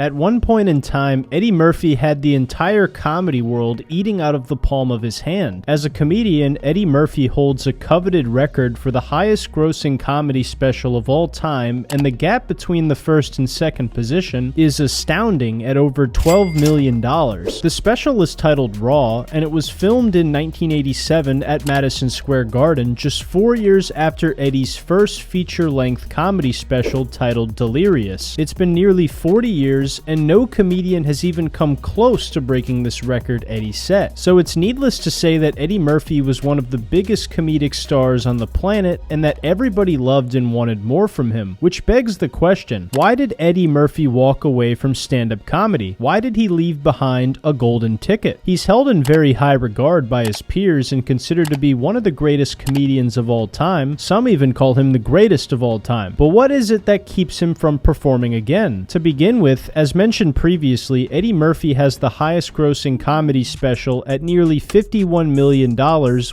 At one point in time, Eddie Murphy had the entire comedy world eating out of the palm of his hand. As a comedian, Eddie Murphy holds a coveted record for the highest grossing comedy special of all time, and the gap between the first and second position is astounding at over $12 million. The special is titled Raw, and it was filmed in 1987 at Madison Square Garden, just 4 years after Eddie's first feature-length comedy special titled Delirious. It's been nearly 40 years, and no comedian has even come close to breaking this record Eddie set. So it's needless to say that Eddie Murphy was one of the biggest comedic stars on the planet, and that everybody loved and wanted more from him. Which begs the question, why did Eddie Murphy walk away from stand-up comedy? Why did he leave behind a golden ticket? He's held in very high regard by his peers and considered to be one of the greatest comedians of all time. Some even call him the greatest of all time. But what is it that keeps him from performing again? To begin with, as mentioned previously, Eddie Murphy has the highest grossing comedy special at nearly $51 million,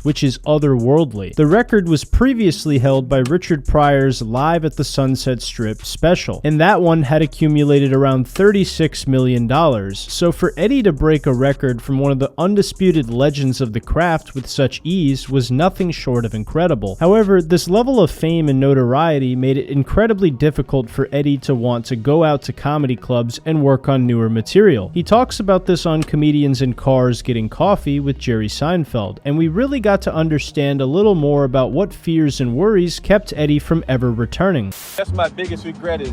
which is otherworldly. The record was previously held by Richard Pryor's Live at the Sunset Strip special, and that one had accumulated around $36 million. So for Eddie to break a record from one of the undisputed legends of the craft with such ease was nothing short of incredible. However, this level of fame and notoriety made it incredibly difficult for Eddie to want to go out to comedy clubs and work on newer material. He talks about this on Comedians in Cars Getting Coffee with Jerry Seinfeld, and we really got to understand a little more about what fears and worries kept Eddie from ever returning. That's my biggest regret is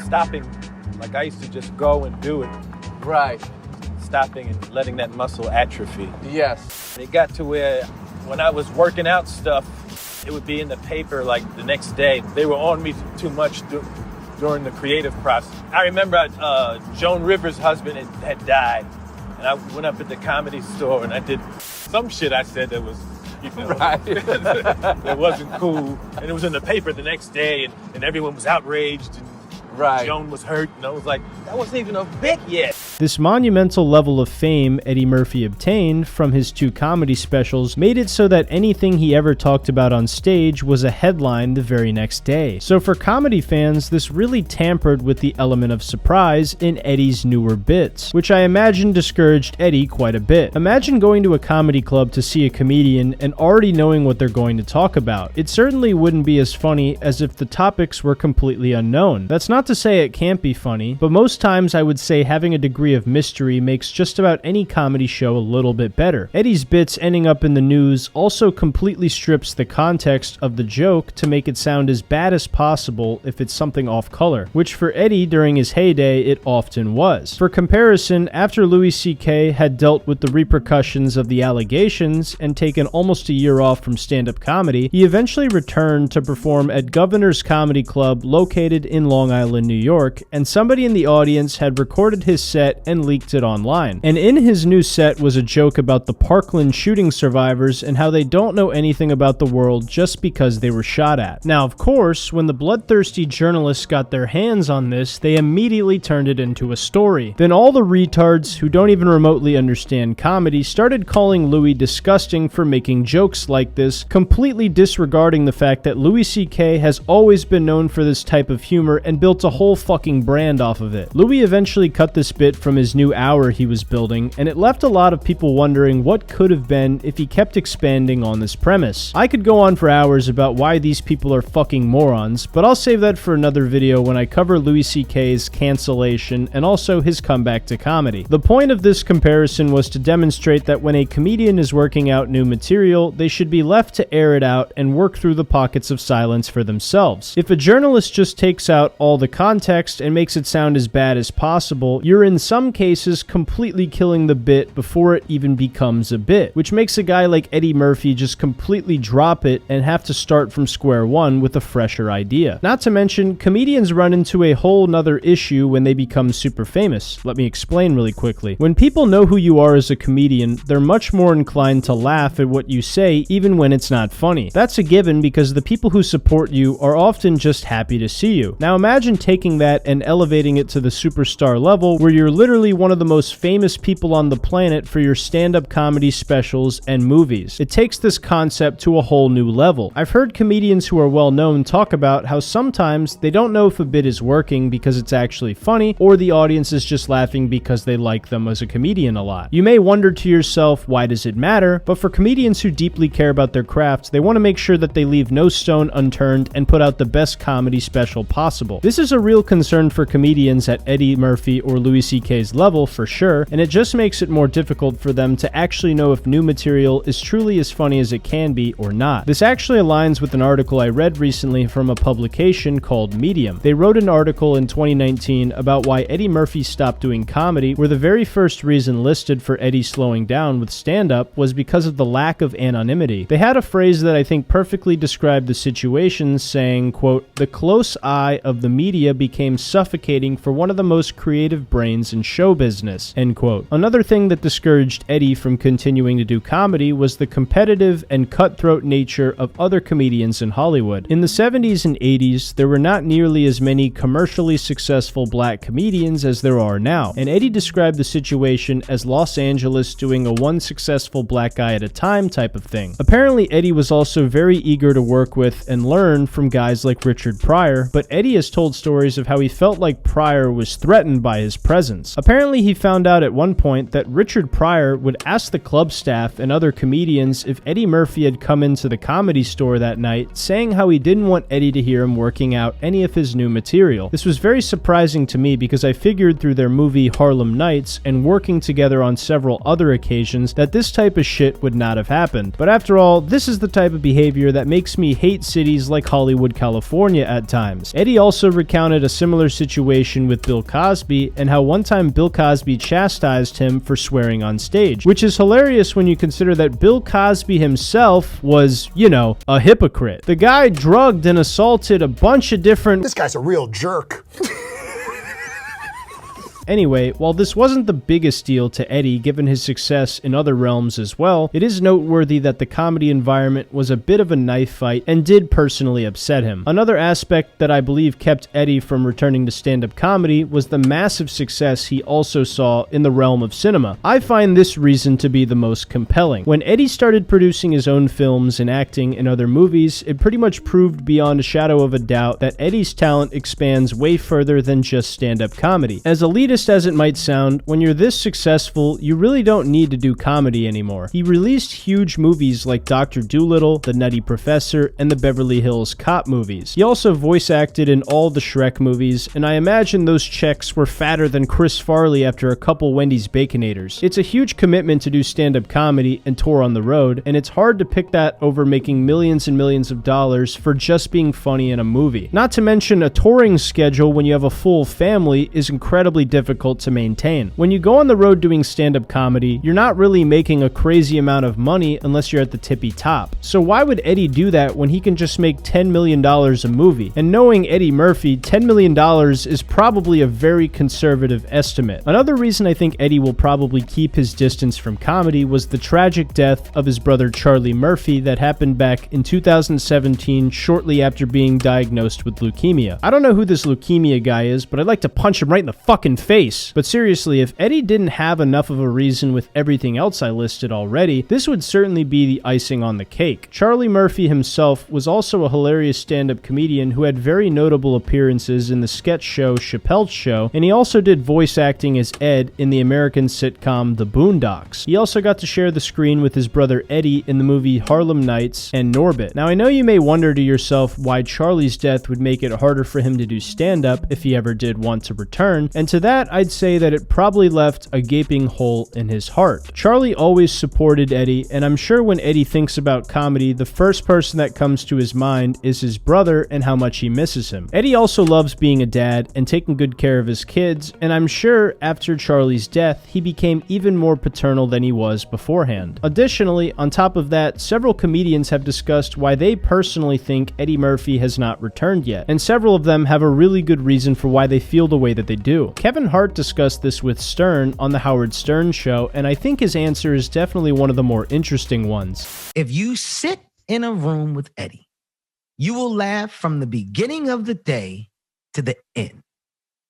stopping. Like I used to just go and do it. Right. Stopping and letting that muscle atrophy. Yes. It got to where when I was working out stuff, it would be in the paper like the next day. They were on me too much during the creative process. I remember Joan Rivers' husband had died, and I went up at the Comedy Store and I did some shit I said that was, right. that wasn't cool. And it was in the paper the next day, and everyone was outraged. And right. Joan was hurt, and I was like, that wasn't even a bit yet. This monumental level of fame Eddie Murphy obtained from his two comedy specials made it so that anything he ever talked about on stage was a headline the very next day. So for comedy fans, this really tampered with the element of surprise in Eddie's newer bits, which I imagine discouraged Eddie quite a bit. Imagine going to a comedy club to see a comedian and already knowing what they're going to talk about. It certainly wouldn't be as funny as if the topics were completely unknown. That's not to say it can't be funny, but most times I would say having a degree of mystery makes just about any comedy show a little bit better. Eddie's bits ending up in the news also completely strips the context of the joke to make it sound as bad as possible if it's something off color, which for Eddie during his heyday it often was. For comparison, after Louis C.K. had dealt with the repercussions of the allegations and taken almost a year off from stand-up comedy, he eventually returned to perform at Governor's Comedy Club located in Long Island, New York, and somebody in the audience had recorded his set and leaked it online. And in his new set was a joke about the Parkland shooting survivors and how they don't know anything about the world just because they were shot at. Now, of course, when the bloodthirsty journalists got their hands on this, they immediately turned it into a story. Then all the retards who don't even remotely understand comedy started calling Louis disgusting for making jokes like this, completely disregarding the fact that Louis C.K. has always been known for this type of humor and built a whole fucking brand off of it. Louis eventually cut this bit from his new hour he was building, and it left a lot of people wondering what could have been if he kept expanding on this premise. I could go on for hours about why these people are fucking morons, but I'll save that for another video when I cover Louis C.K.'s cancellation and also his comeback to comedy. The point of this comparison was to demonstrate that when a comedian is working out new material, they should be left to air it out and work through the pockets of silence for themselves. If a journalist just takes out all the context and makes it sound as bad as possible, you're in some cases completely killing the bit before it even becomes a bit, which makes a guy like Eddie Murphy just completely drop it and have to start from square one with a fresher idea. Not to mention, comedians run into a whole nother issue when they become super famous. Let me explain really quickly. When people know who you are as a comedian, they're much more inclined to laugh at what you say even when it's not funny. That's a given because the people who support you are often just happy to see you. Now imagine taking that and elevating it to the superstar level where you're literally one of the most famous people on the planet for your stand-up comedy specials and movies. It takes this concept to a whole new level. I've heard comedians who are well known talk about how sometimes they don't know if a bit is working because it's actually funny or the audience is just laughing because they like them as a comedian a lot. You may wonder to yourself, why does it matter? But for comedians who deeply care about their craft, they want to make sure that they leave no stone unturned and put out the best comedy special possible. This is a real concern for comedians at Eddie Murphy or Louis C.K.'s level for sure, and it just makes it more difficult for them to actually know if new material is truly as funny as it can be or not. This actually aligns with an article I read recently from a publication called Medium. They wrote an article in 2019 about why Eddie Murphy stopped doing comedy, where the very first reason listed for Eddie slowing down with stand-up was because of the lack of anonymity. They had a phrase that I think perfectly described the situation, saying, quote, "The close eye of the media became suffocating for one of the most creative brains in show business," end quote. Another thing that discouraged Eddie from continuing to do comedy was the competitive and cutthroat nature of other comedians in Hollywood. In the 70s and 80s, there were not nearly as many commercially successful black comedians as there are now, and Eddie described the situation as Los Angeles doing a one successful black guy at a time type of thing. Apparently, Eddie was also very eager to work with and learn from guys like Richard Pryor, but Eddie has told stories of how he felt like Pryor was threatened by his presence. Apparently, he found out at one point that Richard Pryor would ask the club staff and other comedians if Eddie Murphy had come into the Comedy Store that night, saying how he didn't want Eddie to hear him working out any of his new material. This was very surprising to me because I figured through their movie Harlem Nights and working together on several other occasions that this type of shit would not have happened. But after all, this is the type of behavior that makes me hate cities like Hollywood, California at times. Eddie also recounted a similar situation with Bill Cosby and how one time Bill Cosby chastised him for swearing on stage, which is hilarious when you consider that Bill Cosby himself was, you know, a hypocrite. The guy drugged and assaulted a bunch of different... This guy's a real jerk. Anyway, while this wasn't the biggest deal to Eddie given his success in other realms as well, it is noteworthy that the comedy environment was a bit of a knife fight and did personally upset him. Another aspect that I believe kept Eddie from returning to stand-up comedy was the massive success he also saw in the realm of cinema. I find this reason to be the most compelling. When Eddie started producing his own films and acting in other movies, it pretty much proved beyond a shadow of a doubt that Eddie's talent expands way further than just stand-up comedy. As elitist as it might sound, when you're this successful, you really don't need to do comedy anymore. He released huge movies like Dr. Dolittle, The Nutty Professor, and the Beverly Hills Cop movies. He also voice acted in all the Shrek movies, and I imagine those checks were fatter than Chris Farley after a couple Wendy's Baconators. It's a huge commitment to do stand-up comedy and tour on the road, and it's hard to pick that over making millions and millions of dollars for just being funny in a movie. Not to mention a touring schedule when you have a full family is incredibly difficult to maintain. When you go on the road doing stand-up comedy, you're not really making a crazy amount of money unless you're at the tippy top. So why would Eddie do that when he can just make $10 million a movie? And knowing Eddie Murphy, $10 million is probably a very conservative estimate. Another reason I think Eddie will probably keep his distance from comedy was the tragic death of his brother Charlie Murphy that happened back in 2017 shortly after being diagnosed with leukemia. I don't know who this leukemia guy is, but I'd like to punch him right in the fucking face. But seriously, if Eddie didn't have enough of a reason with everything else I listed already, this would certainly be the icing on the cake. Charlie Murphy himself was also a hilarious stand-up comedian who had very notable appearances in the sketch show Chappelle's Show, and he also did voice acting as Ed in the American sitcom The Boondocks. He also got to share the screen with his brother Eddie in the movie Harlem Nights and Norbit. Now, I know you may wonder to yourself why Charlie's death would make it harder for him to do stand-up if he ever did want to return, and to that, I'd say that it probably left a gaping hole in his heart. Charlie always supported Eddie, and I'm sure when Eddie thinks about comedy, the first person that comes to his mind is his brother and how much he misses him. Eddie also loves being a dad and taking good care of his kids, and I'm sure after Charlie's death, he became even more paternal than he was beforehand. Additionally, on top of that, several comedians have discussed why they personally think Eddie Murphy has not returned yet, and several of them have a really good reason for why they feel the way that they do. Kevin Hart discussed this with Stern on the Howard Stern Show, and I think his answer is definitely one of the more interesting ones. If you sit in a room with Eddie, you will laugh from the beginning of the day to the end.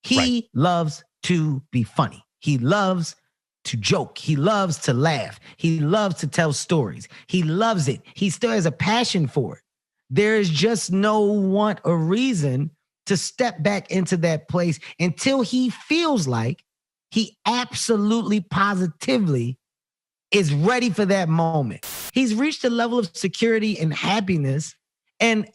He loves to be funny. He loves to joke. He loves to laugh. He loves to tell stories. He loves it. He still has a passion for it. There is just no want or reason to step back into that place until he feels like he absolutely positively is ready for that moment. He's reached a level of security and happiness and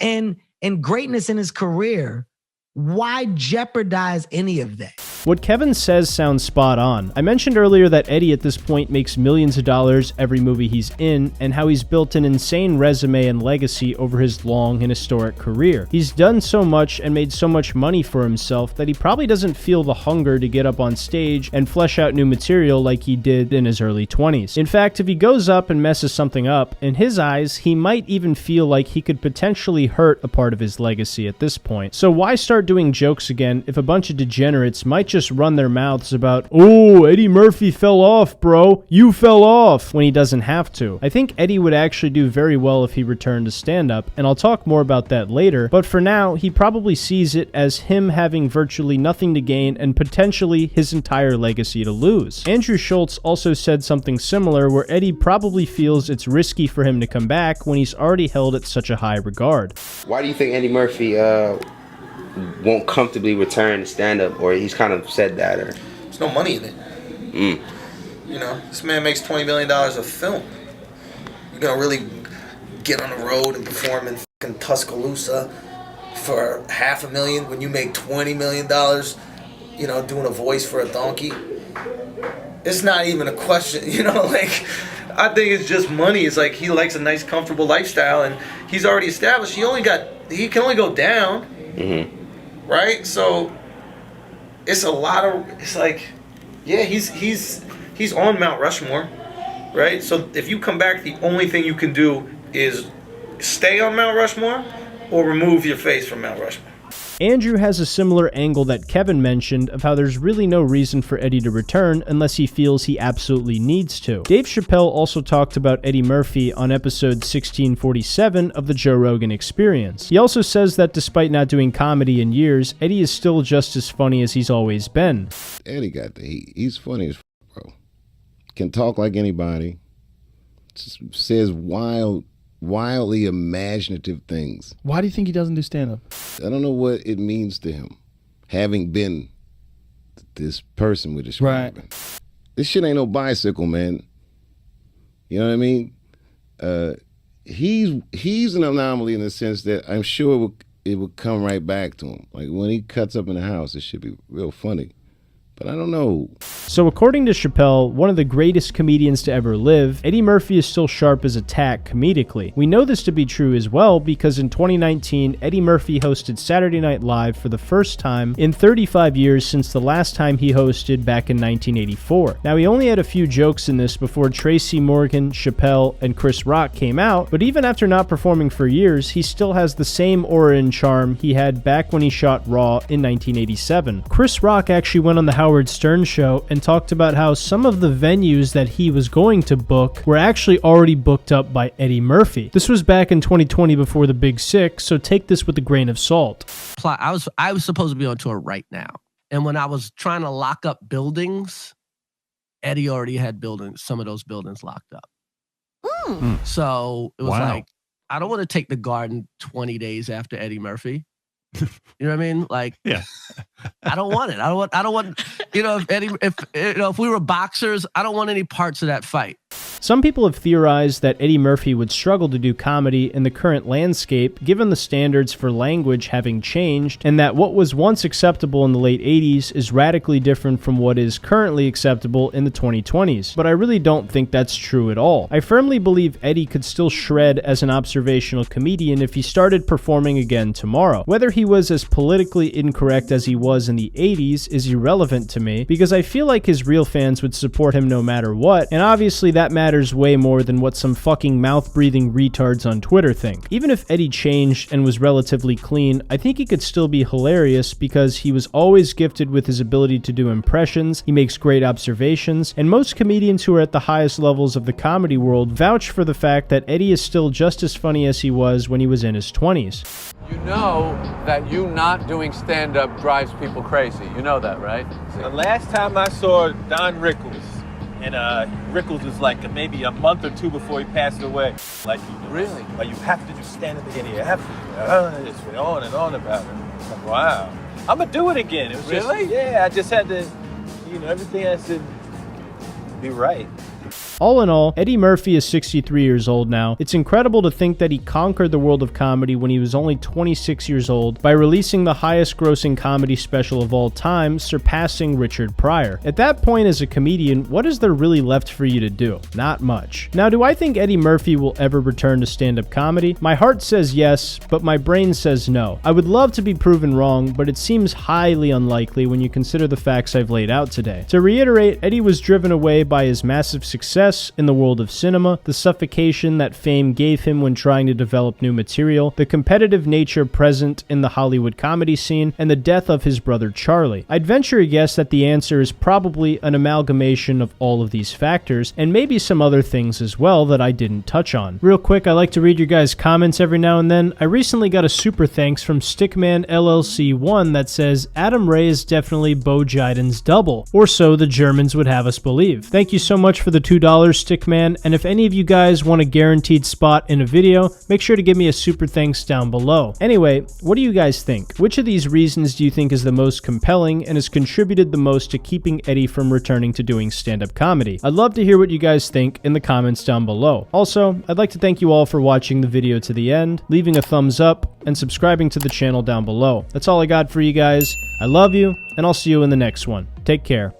greatness in his career. Why jeopardize any of that? What Kevin says sounds spot on. I mentioned earlier that Eddie at this point makes millions of dollars every movie he's in, and how he's built an insane resume and legacy over his long and historic career. He's done so much and made so much money for himself that he probably doesn't feel the hunger to get up on stage and flesh out new material like he did in his early 20s. In fact, if he goes up and messes something up, in his eyes, he might even feel like he could potentially hurt a part of his legacy at this point. So why start doing jokes again if a bunch of degenerates might just run their mouths about, "Oh, Eddie Murphy fell off, bro. You fell off," when he doesn't have to? I think Eddie would actually do very well if he returned to stand-up, and I'll talk more about that later, but for now, he probably sees it as him having virtually nothing to gain and potentially his entire legacy to lose. Andrew Schultz also said something similar, where Eddie probably feels it's risky for him to come back when he's already held at such a high regard. Why do you think Eddie Murphy won't comfortably return to stand-up, or he's kind of said that? Or there's no money in it. You know, this man makes $20 million a film. You're gonna really get on the road and perform in fucking Tuscaloosa for $500,000 when you make $20 million, you know, doing a voice for a donkey? It's not even a question, you know, like, I think it's just money. It's like he likes a nice, comfortable lifestyle, and he's already established. He can only go down. Right? So it's a lot of, it's like, yeah, he's on Mount Rushmore, right? So if you come back, the only thing you can do is stay on Mount Rushmore or remove your face from Mount Rushmore. Andrew has a similar angle that Kevin mentioned of how there's really no reason for Eddie to return unless he feels he absolutely needs to. Dave Chappelle also talked about Eddie Murphy on episode 1647 of the Joe Rogan Experience. He also says that despite not doing comedy in years, Eddie is still just as funny as he's always been. Eddie got the heat. He's funny as bro. Can talk like anybody. Says wildly imaginative things. Why do you think he doesn't do stand-up? I don't know what it means to him, having been this person with this. Right. This shit ain't no bicycle, man. You know what I mean? He's an anomaly in the sense that I'm sure it would come right back to him. Like when he cuts up in the house, it should be real funny. But I don't know. So according to Chappelle, one of the greatest comedians to ever live, Eddie Murphy is still sharp as a tack comedically. We know this to be true as well because in 2019, Eddie Murphy hosted Saturday Night Live for the first time in 35 years since the last time he hosted back in 1984. Now, he only had a few jokes in this before Tracy Morgan, Chappelle, and Chris Rock came out, but even after not performing for years, he still has the same aura and charm he had back when he shot Raw in 1987. Chris Rock actually went on the Howard Stern show and talked about how some of the venues that he was going to book were actually already booked up by Eddie Murphy. This was back in 2020 before the Big Sick, so take this with a grain of salt. I was supposed to be on tour right now, and when I was trying to lock up buildings, Eddie already had some of those buildings locked up. So it was like, I don't want to take the Garden 20 days after Eddie Murphy. You know what I mean? Like, yeah, I don't want it. I don't want, you know, if we were boxers, I don't want any parts of that fight. Some people have theorized that Eddie Murphy would struggle to do comedy in the current landscape given the standards for language having changed, and that what was once acceptable in the late 80s is radically different from what is currently acceptable in the 2020s. But I really don't think that's true at all. I firmly believe Eddie could still shred as an observational comedian if he started performing again tomorrow. Whether he was as politically incorrect as he was in the 80s is irrelevant to me because I feel like his real fans would support him no matter what, and obviously that matters matters way more than what some fucking mouth-breathing retards on Twitter think. Even if Eddie changed and was relatively clean, I think he could still be hilarious because he was always gifted with his ability to do impressions, he makes great observations, and most comedians who are at the highest levels of the comedy world vouch for the fact that Eddie is still just as funny as he was when he was in his 20s. You know that you not doing stand-up drives people crazy. You know that, right? The last time I saw Don Rickles, and Rickles was like maybe a month or two before he passed away. Like, Really? Like, you have to do stand-up again. You have to. Just went on and on about it. It's like, wow. I'm gonna do it again. It was Really? Just, yeah, I just had to, everything has to be right. All in all, Eddie Murphy is 63 years old now. It's incredible to think that he conquered the world of comedy when he was only 26 years old by releasing the highest grossing comedy special of all time, surpassing Richard Pryor. At that point as a comedian, what is there really left for you to do? Not much. Now, do I think Eddie Murphy will ever return to stand-up comedy? My heart says yes, but my brain says no. I would love to be proven wrong, but it seems highly unlikely when you consider the facts I've laid out today. To reiterate, Eddie was driven away by his massive success in the world of cinema, the suffocation that fame gave him when trying to develop new material, the competitive nature present in the Hollywood comedy scene, and the death of his brother Charlie. I'd venture a guess that the answer is probably an amalgamation of all of these factors, and maybe some other things as well that I didn't touch on. Real quick, I like to read your guys' comments every now and then. I recently got a super thanks from Stickman LLC1 that says, Adam Ray is definitely Bo Jiden's double, or so the Germans would have us believe. Thank you so much for the $2, Stickman, and if any of you guys want a guaranteed spot in a video, make sure to give me a super thanks down below. Anyway, what do you guys think? Which of these reasons do you think is the most compelling and has contributed the most to keeping Eddie from returning to doing stand-up comedy? I'd love to hear what you guys think in the comments down below. Also, I'd like to thank you all for watching the video to the end, leaving a thumbs up, and subscribing to the channel down below. That's all I got for you guys. I love you, and I'll see you in the next one. Take care.